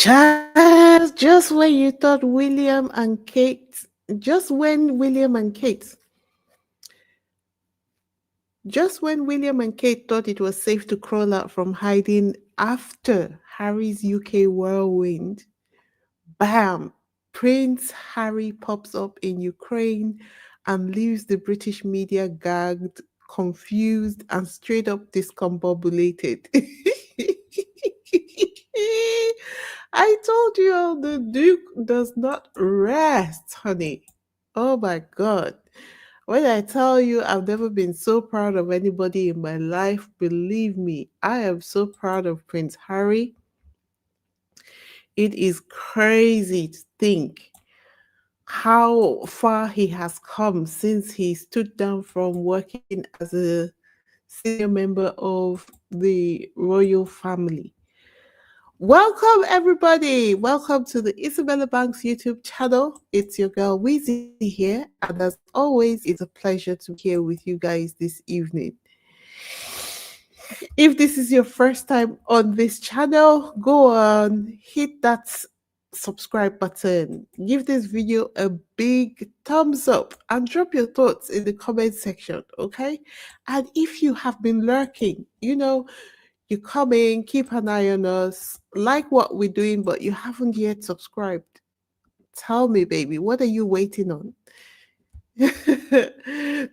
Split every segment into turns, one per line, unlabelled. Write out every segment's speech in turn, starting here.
Just when you thought William and Kate, just when William and Kate, just when William and Kate thought it was safe to crawl out from hiding after Harry's UK whirlwind, bam, Prince Harry pops up in Ukraine and leaves the British media gagged, confused, and straight up discombobulated. I told you the Duke does not rest, honey. Oh my God. When I tell you I've never been so proud of anybody in my life, believe me, I am so proud of Prince Harry. It is crazy to think how far he has come since he stood down from working as a senior member of the royal family. Welcome, everybody. Welcome to the Isabella Banks YouTube channel. It's your girl Weezy here, and as always, it's a pleasure to be here with you guys this evening. If this is your first time on this channel, go on, hit that subscribe button, give this video a big thumbs up, and drop your thoughts in the comment section, okay? And if you have been lurking, you come in, keep an eye on us, like what we're doing, but you haven't yet subscribed. Tell me, baby, what are you waiting on?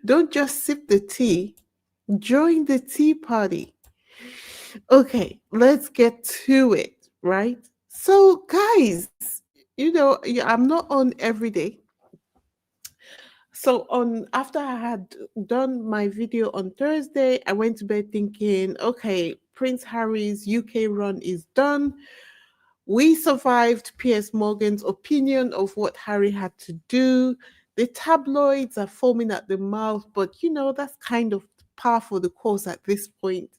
Don't just sip the tea, join the tea party. Okay, let's get to it, right? So, guys, I'm not on every day. So on after I had done my video on Thursday, I went to bed thinking, okay, Prince Harry's UK run is done. We survived Piers Morgan's opinion of what Harry had to do. The tabloids are foaming at the mouth, but that's kind of par for the course at this point.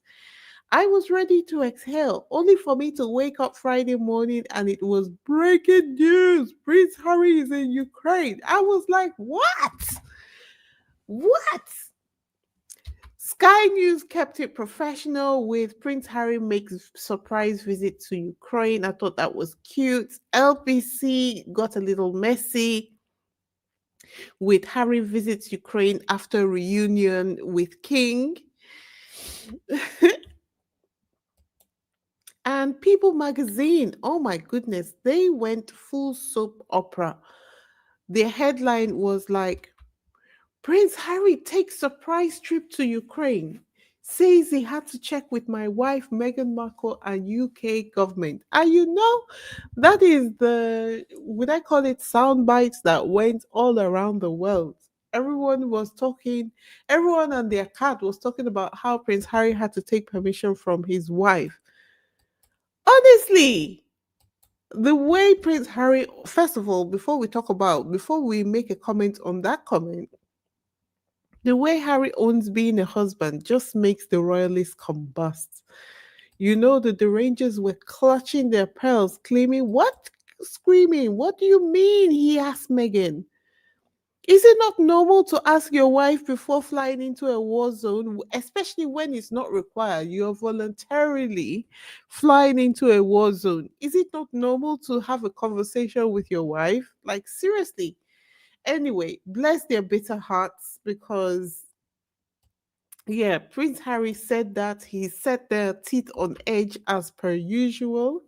I was ready to exhale, only for me to wake up Friday morning and it was breaking news. Prince Harry is in Ukraine. I was like, what? What? Sky News kept it professional with Prince Harry makes surprise visit to Ukraine. I thought that was cute. LBC got a little messy with Harry visits Ukraine after reunion with King. And People magazine, oh my goodness, they went full soap opera. Their headline was like, Prince Harry takes surprise trip to Ukraine. Says he had to check with my wife, Meghan Markle, and UK government. And that is would I call it sound bites that went all around the world. Everyone was talking, everyone and their cat was talking about how Prince Harry had to take permission from his wife. Honestly, the way Prince Harry, first of all, before we make a comment on that comment, the way Harry owns being a husband just makes the royalists combust. The Rangers were clutching their pearls, claiming, what? Screaming, what do you mean? He asked Meghan. Is it not normal to ask your wife before flying into a war zone, especially when it's not required? You're voluntarily flying into a war zone. Is it not normal to have a conversation with your wife? Like, seriously. Anyway, bless their bitter hearts because, yeah, Prince Harry said that he set their teeth on edge as per usual.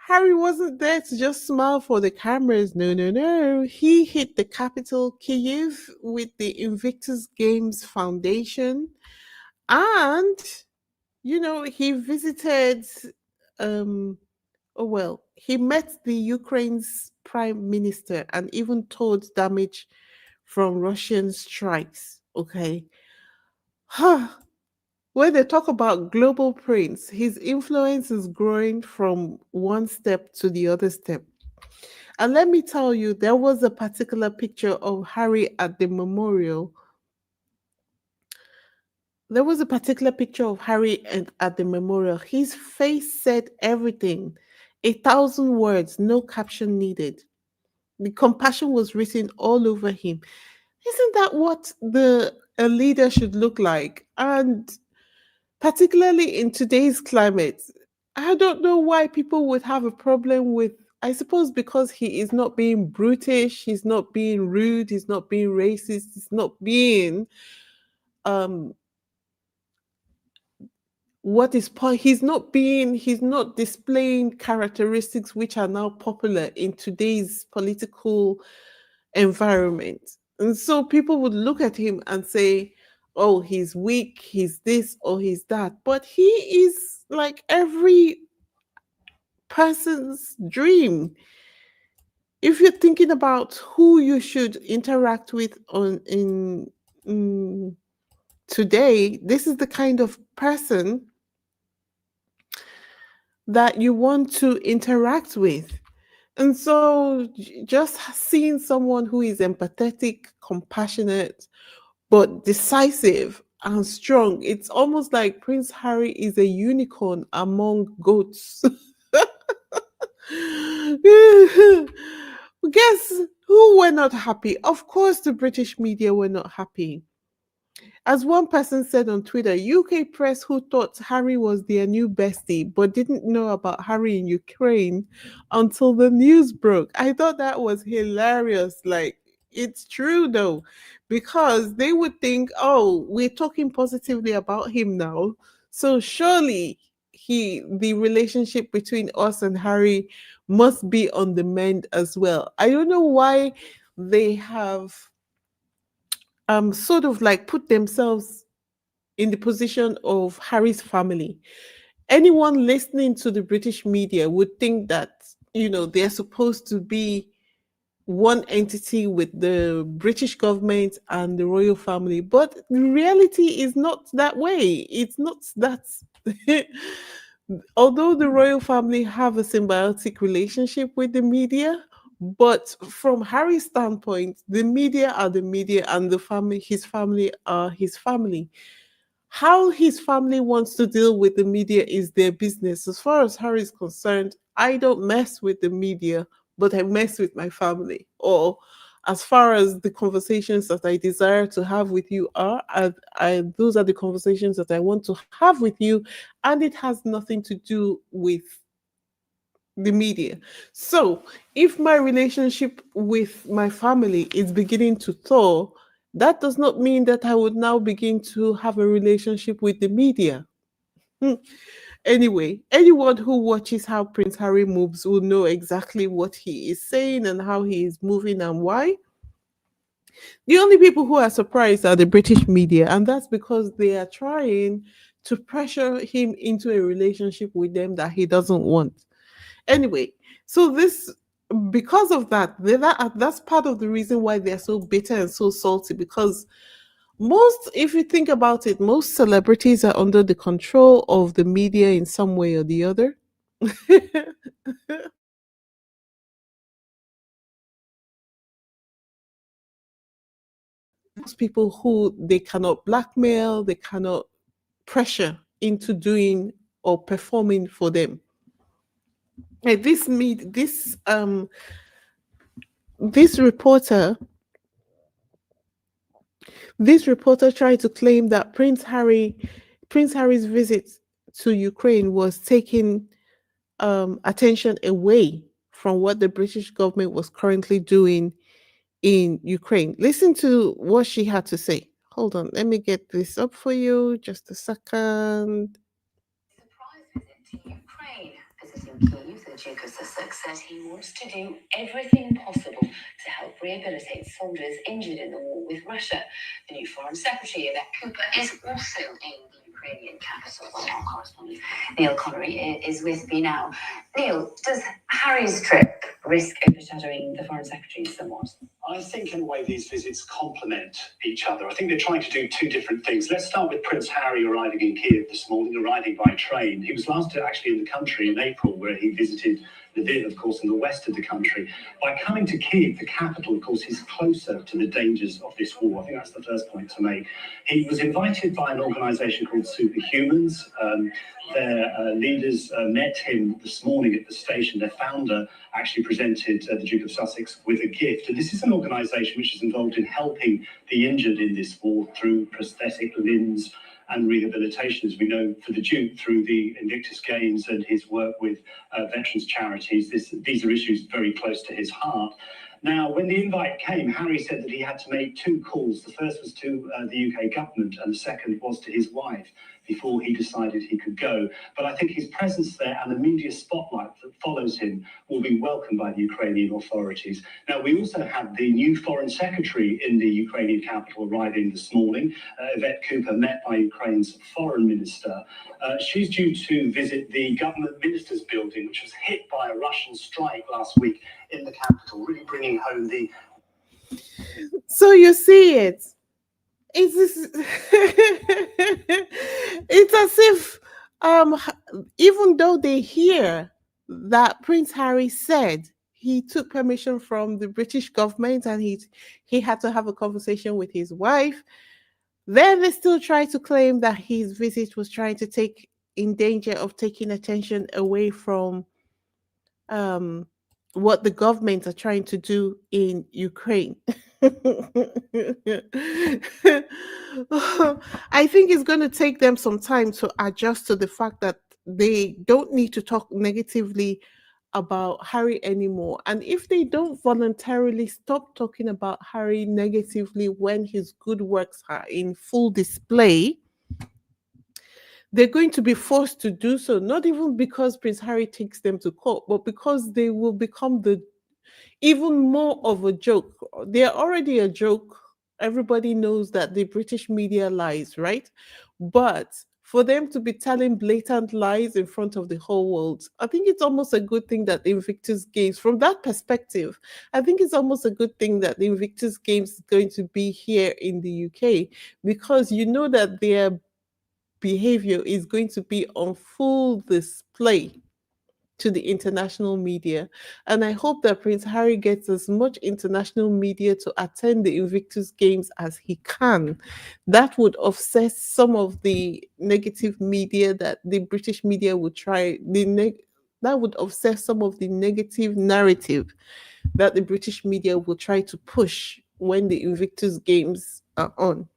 Harry wasn't there to just smile for the cameras. No, no, no. He hit the capital, Kyiv, with the Invictus Games Foundation. And, he visited, um, he met the Ukraine's prime minister and even told damage from Russian strikes. Okay. When they talk about global prince, his influence is growing from one step to the other step. And let me tell you, there was a particular picture of Harry at the memorial. There was a particular picture of Harry at the memorial. His face said everything. 1,000 words, no caption needed. The compassion was written all over him. Isn't that what a leader should look like? And particularly in today's climate, I don't know why people would have a problem with, I suppose because he is not being brutish, he's not being rude, he's not being racist, he's not being um what is point he's not displaying characteristics which are now popular in today's political environment. And so people would look at him and say, oh, he's weak, he's this or he's that. But he is like every person's dream. If you're thinking about who you should interact with on in mm, today, this is the kind of person that you want to interact with. And so just seeing someone who is empathetic, compassionate, but decisive and strong, it's almost like Prince Harry is a unicorn among goats. Guess who were not happy? Of course, the British media were not happy. As one person said on Twitter, UK press who thought Harry was their new bestie but didn't know about Harry in Ukraine until the news broke. I thought that was hilarious. Like, it's true though, because they would think, oh, we're talking positively about him now. So surely the relationship between us and Harry must be on the mend as well. I don't know why they have sort of like put themselves in the position of Harry's family. Anyone listening to the British media would think that, they're supposed to be one entity with the British government and the royal family. But the reality is not that way. It's not that. Although the royal family have a symbiotic relationship with the media, but from Harry's standpoint, the media are the media and his family are his family. How his family wants to deal with the media is their business. As far as Harry is concerned, I don't mess with the media, but I mess with my family. Or as far as the conversations that I desire to have with you those are the conversations that I want to have with you, and it has nothing to do with the media. So, if my relationship with my family is beginning to thaw, that does not mean that I would now begin to have a relationship with the media. Hmm. Anyway, anyone who watches how Prince Harry moves will know exactly what he is saying and how he is moving and why. The only people who are surprised are the British media, and that's because they are trying to pressure him into a relationship with them that he doesn't want. Anyway, so this because of that's part of the reason why they're so bitter and so salty, because if you think about it, most celebrities are under the control of the media in some way or the other. Most people who they cannot blackmail, they cannot pressure into doing or performing for them. Like this reporter This reporter tried to claim that Prince Harry's visit to Ukraine was taking attention away from what the British government was currently doing in Ukraine. Listen to what she had to say. Hold on, let me get this up for you. Just a second.
Surprise visit to Ukraine. Visiting Kyiv, the Duke of Sussex said he wants to do everything possible to help rehabilitate soldiers injured in the war with Russia. The new Foreign Secretary, Yvette Cooper, is also in the Ukrainian capital. Our correspondent Neil Connery is with me now. Neil, does Harry's trip risk overshadowing the Foreign Secretary's somewhat?
I think, in a way, these visits complement each other. I think they're trying to do two different things. Let's start with Prince Harry arriving in Kiev this morning, arriving by train. He was last actually in the country in April, where he visited Lviv, of course, in the west of the country. By coming to Kiev, the capital, of course, he's closer to the dangers of this war. I think that's the first point to make. He was invited by an organisation called Superhumans. Their leaders met him this morning at the station. Their founder actually presented the Duke of Sussex with a gift. And this is an organisation which is involved in helping the injured in this war through prosthetic limbs, and rehabilitation, as we know, for the Duke through the Invictus Games and his work with veterans charities. These are issues very close to his heart. Now, when the invite came, Harry said that he had to make two calls. The first was to the UK government, and the second was to his wife before he decided he could go. But I think his presence there and the media spotlight that follows him will be welcomed by the Ukrainian authorities. Now, we also have the new Foreign Secretary in the Ukrainian capital arriving this morning. Yvette Cooper, met by Ukraine's Foreign Minister. She's due to visit the Government Ministers Building, which was hit by a Russian strike last week in the capital, really bringing home the...
So you see it. It's it's as if even though they hear that Prince Harry said he took permission from the British government and he had to have a conversation with his wife, then they still try to claim that his visit was trying to take in danger of taking attention away from um what the government are trying to do in Ukraine. I think it's going to take them some time to adjust to the fact that they don't need to talk negatively about Harry anymore. And if they don't voluntarily stop talking about Harry negatively when his good works are in full display, they're going to be forced to do so, not even because Prince Harry takes them to court, but because they will become the even more of a joke. They're already a joke. Everybody knows that the British media lies, right? But for them to be telling blatant lies in front of the whole world, I think it's almost a good thing that the Invictus Games, from that perspective, I think it's almost a good thing that the Invictus Games is going to be here in the UK, because you know that their behavior is going to be on full display to the international media. And I hope that Prince Harry gets as much international media to attend the Invictus Games as he can. That would offset some of the negative media that the British media would try, that would offset some of the negative narrative that the British media will try to push when the Invictus Games are on.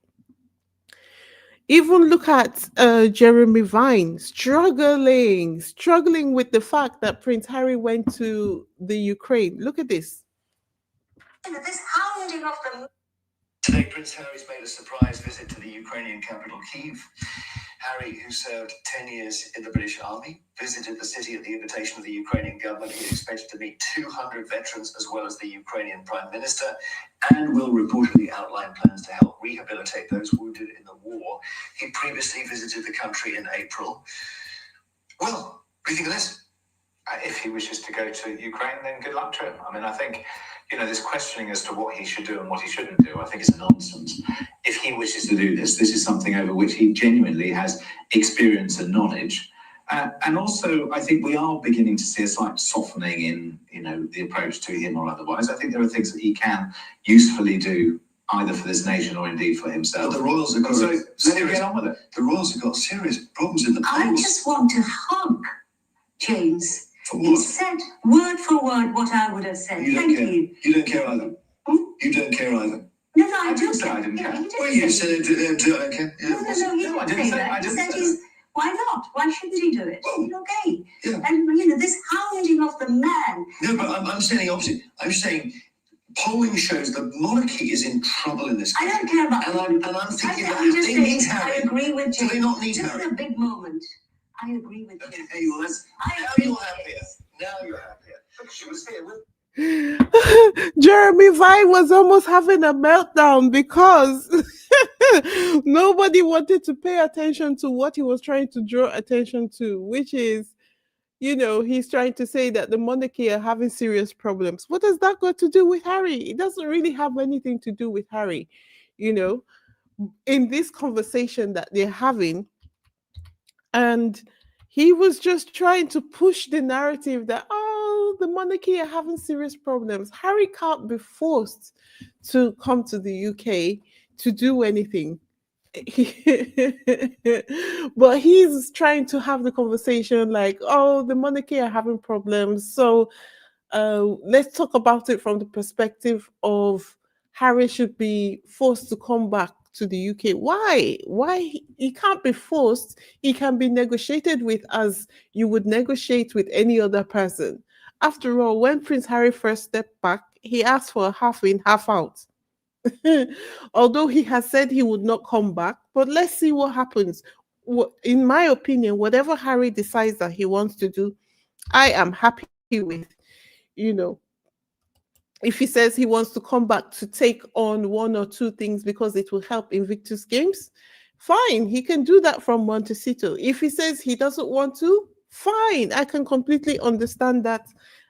Even look at Jeremy Vine struggling with the fact that Prince Harry went to the Ukraine. Look at this.
This hounding of the... Today, Prince Harry's made a surprise visit to the Ukrainian capital, Kyiv. Harry, who served 10 years in the British Army, visited the city at the invitation of the Ukrainian government. He expected to meet 200 veterans as well as the Ukrainian Prime Minister, and will reportedly outline plans to help rehabilitate those wounded in the war. He previously visited the country in April. Well, what do you think of this?
If he wishes to go to Ukraine, then good luck to him. I mean, I think, this questioning as to what he should do and what he shouldn't do, I think is nonsense. If he wishes to do this, this is something over which he genuinely has experience and knowledge. And also, I think we are beginning to see a slight softening in, the approach to him or otherwise. I think there are things that he can usefully do, either for this nation or indeed for himself.
But the Royals have got
so let him get on with it.
The Royals have got serious problems in the polls.
I just want to hug James.
For
He
what?
said word for word what I would have said.
You don't
Thank
care.
you.
You don't care either.
Hmm?
You don't care either.
No, I
I
do
didn't say I
care.
didn't care.
He did
Well, you
say-
said it. Okay. Yeah,
No, he
No, I
didn't
didn't
say
say-
that.
I
He
didn't
said
say
he's... Why not? Why shouldn't he do it?
Well,
He's okay.
yeah.
And, this hounding of the man.
No, but I'm saying the opposite. I'm saying polling shows the monarchy is in trouble in this
I
country.
don't care about...
And I'm thinking
I'm just
they need
saying, I
Harry.
agree with
Do
James.
they not need
This
Harry?
is a big moment. I agree with
Okay,
you.
well, that's,
I
now
agree
you're
with
happier.
James.
Now you're happier. Look, she was here with...
Jeremy Vine was almost having a meltdown because nobody wanted to pay attention to what he was trying to draw attention to, which is, he's trying to say that the monarchy are having serious problems. What does that got to do with Harry? It doesn't really have anything to do with Harry. You know, in this conversation that they're having, and he was just trying to push the narrative that, oh, the monarchy are having serious problems. Harry can't be forced to come to the UK to do anything. But he's trying to have the conversation like, oh, the monarchy are having problems. So let's talk about it from the perspective of Harry should be forced to come back to the UK. Why? Why he can't be forced? He can be negotiated with as you would negotiate with any other person. After all, when Prince Harry first stepped back, he asked for a half in, half out. Although he has said he would not come back, but let's see what happens. In my opinion, whatever Harry decides that he wants to do, I am happy with. You know, if he says he wants to come back to take on one or two things because it will help Invictus Games, fine, he can do that from Montecito. If he says he doesn't want to, fine, I can completely understand that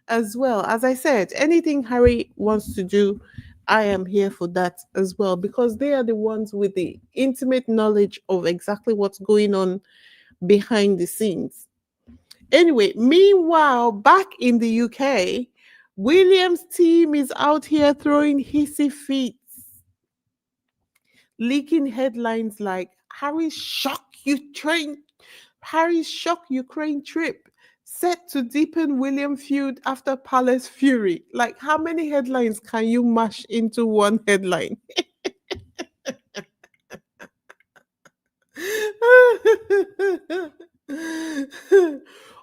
as well. As I said, anything Harry wants to do, I am here for that as well because they are the ones with the intimate knowledge of exactly what's going on behind the scenes. Anyway, meanwhile, back in the UK, William's team is out here throwing hissy fits, leaking headlines like Harry's shock Ukraine trip set to deepen William feud after Palace fury. Like, how many headlines can you mash into one headline?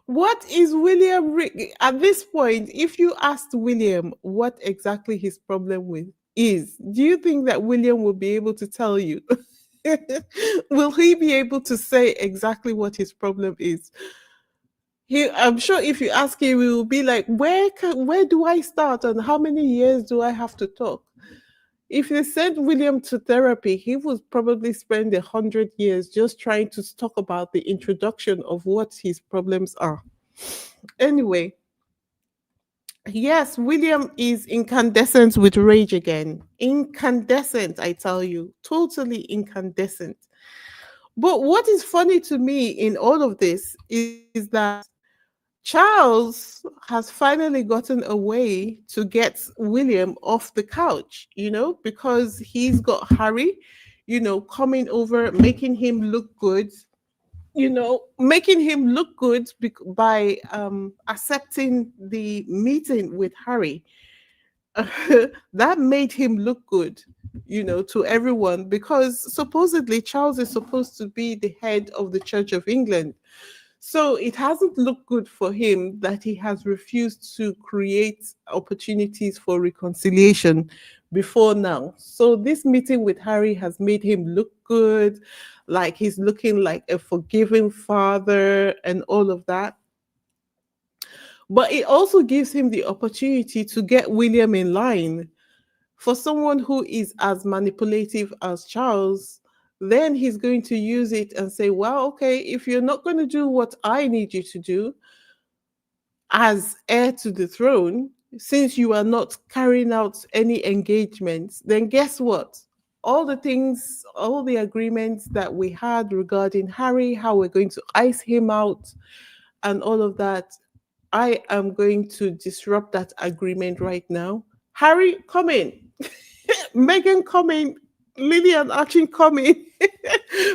What is at this point? If you asked William what exactly his problem with is, do you think that William will be able to tell you? Will he be able to say exactly what his problem is? I'm sure if you ask him, he will be like, where do I start and how many years do I have to talk? If they sent William to therapy, he would probably spend 100 years just trying to talk about the introduction of what his problems are. Anyway, yes, William is incandescent with rage again. Incandescent, I tell you, totally incandescent. But what is funny to me in all of this is that Charles has finally gotten a way to get William off the couch, because he's got Harry, coming over, making him look good, by accepting the meeting with Harry. That made him look good, to everyone because supposedly Charles is supposed to be the head of the Church of England. So it hasn't looked good for him that he has refused to create opportunities for reconciliation before now. So this meeting with Harry has made him look good, like he's looking like a forgiving father and all of that. But it also gives him the opportunity to get William in line. For someone who is as manipulative as Charles, then he's going to use it and say, well, okay, if you're not going to do what I need you to do as heir to the throne, since you are not carrying out any engagements, then guess what? All the things, all the agreements that we had regarding Harry, how we're going to ice him out, and all of that, I am going to disrupt that agreement right now. Harry, come in. Meghan, come in. Lillian Archie, come in.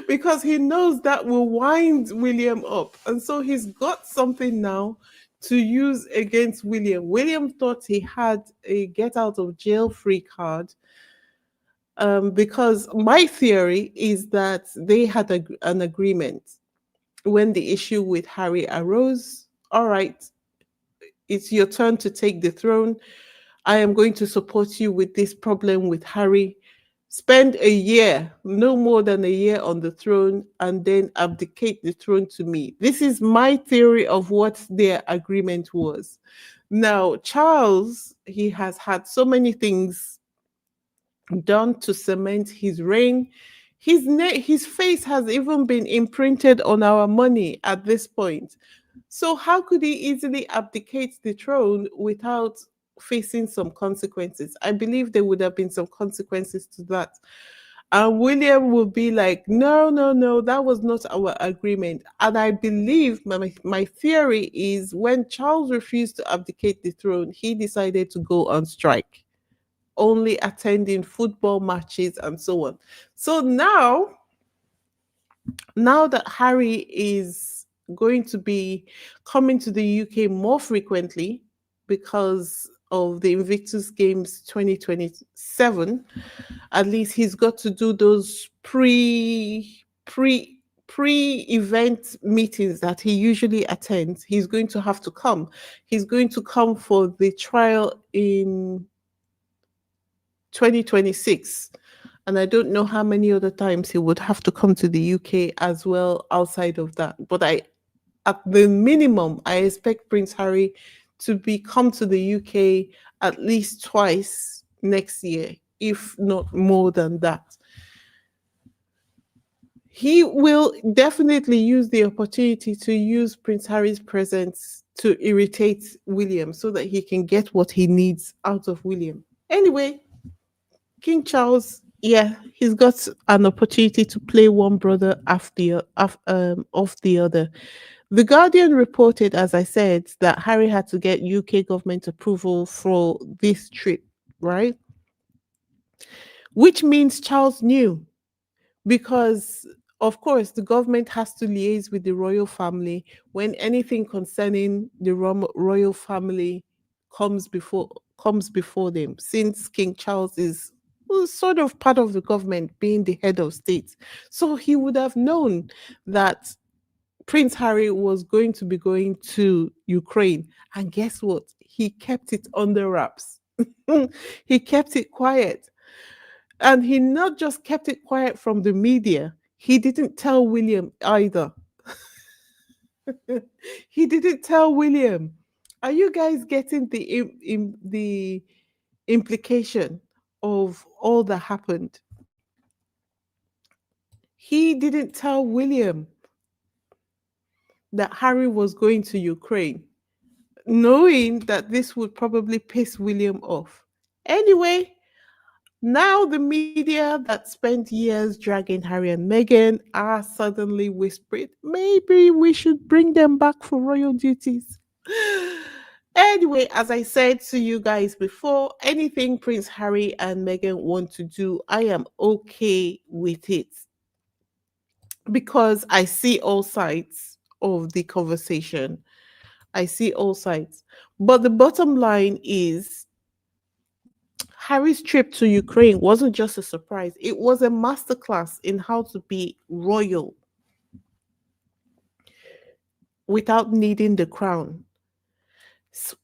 Because he knows that will wind William up. And so he's got something now to use against William. William thought he had a get out of jail free card. Because my theory is that they had an agreement when the issue with Harry arose. All right, it's your turn to take the throne. I am going to support you with this problem with Harry. Spend a year, no more than a year on the throne, and then abdicate the throne to me. This is my theory of what their agreement was. Now, Charles, he has had so many things done to cement his reign. His face has even been imprinted on our money at this point. So how could he easily abdicate the throne without facing some consequences? I believe there would have been some consequences to that. And William will be like, no, no, no, that was not our agreement. And I believe my theory is when Charles refused to abdicate the throne, he decided to go on strike, only attending football matches and so on. So now that Harry is going to be coming to the UK more frequently because of the Invictus Games 2027, at least he's got to do those pre-event meetings that he usually attends. He's going to have to come. He's going to come for the trial in 2026. And I don't know how many other times he would have to come to the UK as well outside of that. But at the minimum, I expect Prince Harry to be come to the UK at least twice next year, if not more than that. He will definitely use the opportunity to use Prince Harry's presence to irritate William so that he can get what he needs out of William. Anyway, King Charles, yeah, he's got an opportunity to play one brother off the other. The Guardian reported, as I said, that Harry had to get UK government approval for this trip, right? Which means Charles knew because, of course, the government has to liaise with the royal family when anything concerning the royal family comes before comes before them. Since King Charles is sort of part of the government, being the head of state, so he would have known that Prince Harry was going to be going to Ukraine. And guess what? He kept it under wraps. He kept it quiet. And he not just kept it quiet from the media, he didn't tell William either. He didn't tell William. Are you guys getting the implication of all that happened? He didn't tell William that Harry was going to Ukraine, knowing that this would probably piss William off. Anyway, now the media that spent years dragging Harry and Meghan are suddenly whispering, maybe we should bring them back for royal duties. Anyway, as I said to you guys before, anything Prince Harry and Meghan want to do, I am okay with it because I see all sides of the conversation. I see all sides. But the bottom line is Harry's trip to Ukraine wasn't just a surprise, it was a masterclass in how to be royal without needing the crown. S-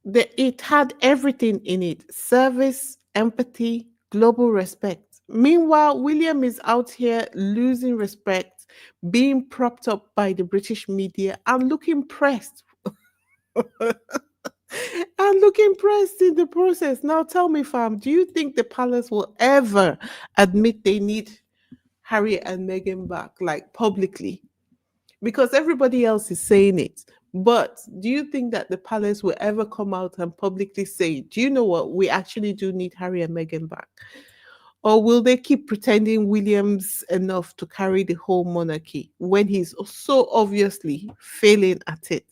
it had everything in it: service, empathy, global respect. Meanwhile, William is out here losing respect, being propped up by the British media, and looking pressed. And looking pressed in the process. Now tell me, fam, do you think the palace will ever admit they need Harry and Meghan back, like publicly? Because everybody else is saying it. But do you think that the palace will ever come out and publicly say, do you know what? We actually do need Harry and Meghan back? Or will they keep pretending William's enough to carry the whole monarchy when he's so obviously failing at it?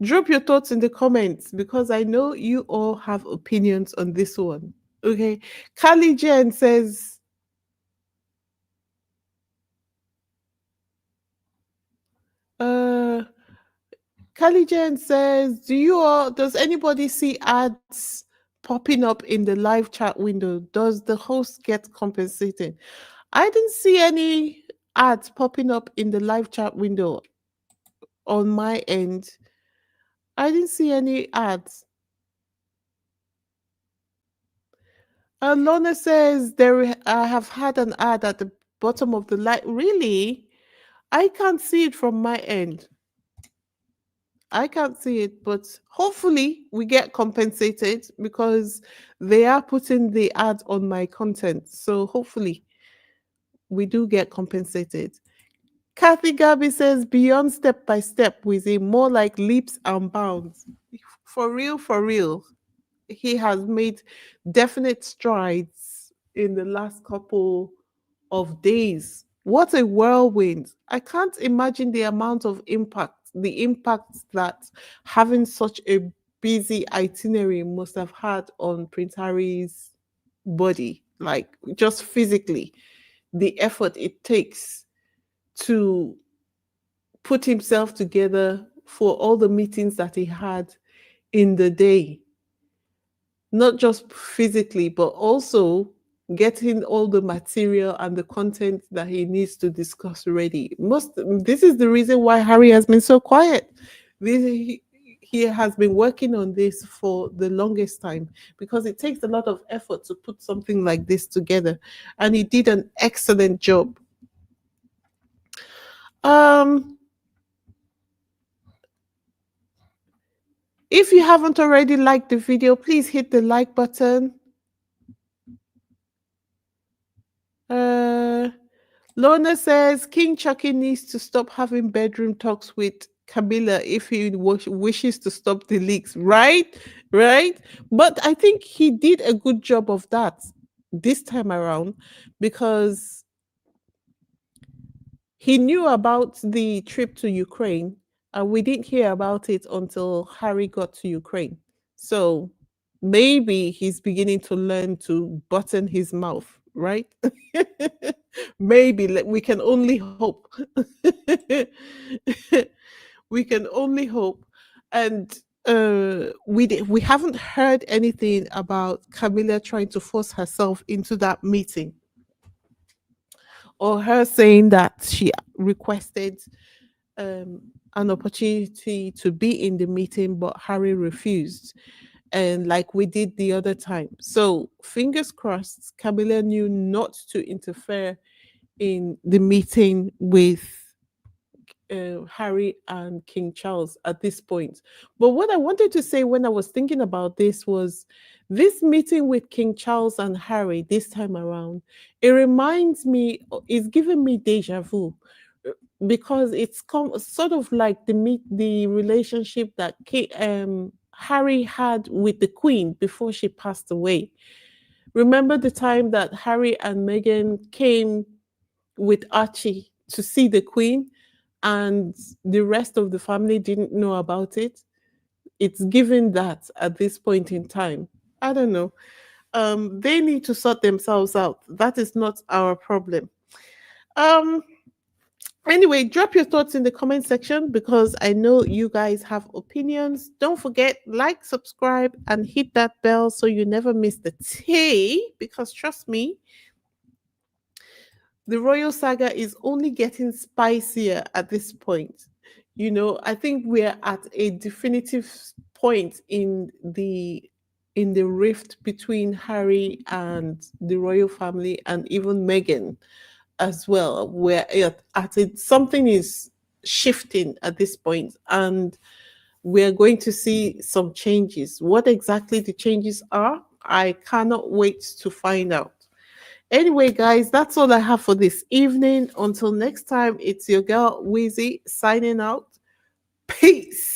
Drop your thoughts in the comments because I know you all have opinions on this one. Okay. Kali Jen says, uh, Kali Jen says, does anybody see ads popping up in the live chat window? Does the host get compensated? I didn't see any ads popping up in the live chat window on my end. I didn't see any ads. Lorna says I have had an ad at the bottom of the light. Really? I can't see it from my end. I can't see it, but hopefully we get compensated because they are putting the ad on my content. So hopefully we do get compensated. Kathy Gabby says beyond step by step, with a more like leaps and bounds. For real, for real. He has made definite strides in the last couple of days. What a whirlwind. I can't imagine the impact that having such a busy itinerary must have had on Prince Harry's body, like just physically, the effort it takes to put himself together for all the meetings that he had in the day, not just physically, but also getting all the material and the content that he needs to discuss ready. This is the reason why Harry has been so quiet. He has been working on this for the longest time because it takes a lot of effort to put something like this together, and he did an excellent job. Um, if you haven't already liked the video, please hit the like button. Uh, Lorna says King Chucky needs to stop having bedroom talks with Camilla if he wishes to stop the leaks. Right? Right? But I think he did a good job of that this time around because he knew about the trip to Ukraine and we didn't hear about it until Harry got to Ukraine. So maybe he's beginning to learn to button his mouth, right? Maybe we can only hope. We can only hope. And we haven't heard anything about Camilla trying to force herself into that meeting or her saying that she requested um, an opportunity to be in the meeting, but Harry refused. And like we did the other time. So, fingers crossed, Camilla knew not to interfere in the meeting with Harry and King Charles at this point. But what I wanted to say when I was thinking about this was this meeting with King Charles and Harry this time around, it reminds me, it's giving me deja vu because it's sort of like the relationship that Harry had with the Queen before she passed away. Remember the time that Harry and Meghan came with Archie to see the Queen, and the rest of the family didn't know about it? It's given that at this point in time. I don't know. They need to sort themselves out. That is not our problem. Um, Anyway, drop your thoughts in the comment section because I know you guys have opinions. Don't forget, like, subscribe, and hit that bell so you never miss the tea. Because trust me, the royal saga is only getting spicier at this point. You know, I think we're at a definitive point in the rift between Harry and the royal family and even Meghan as well. We're at it, something is shifting at this point, and we're going to see some changes. What exactly the changes are, I cannot wait to find out. Anyway, guys, that's all I have for this evening. Until next time, it's your girl Weezy signing out. Peace.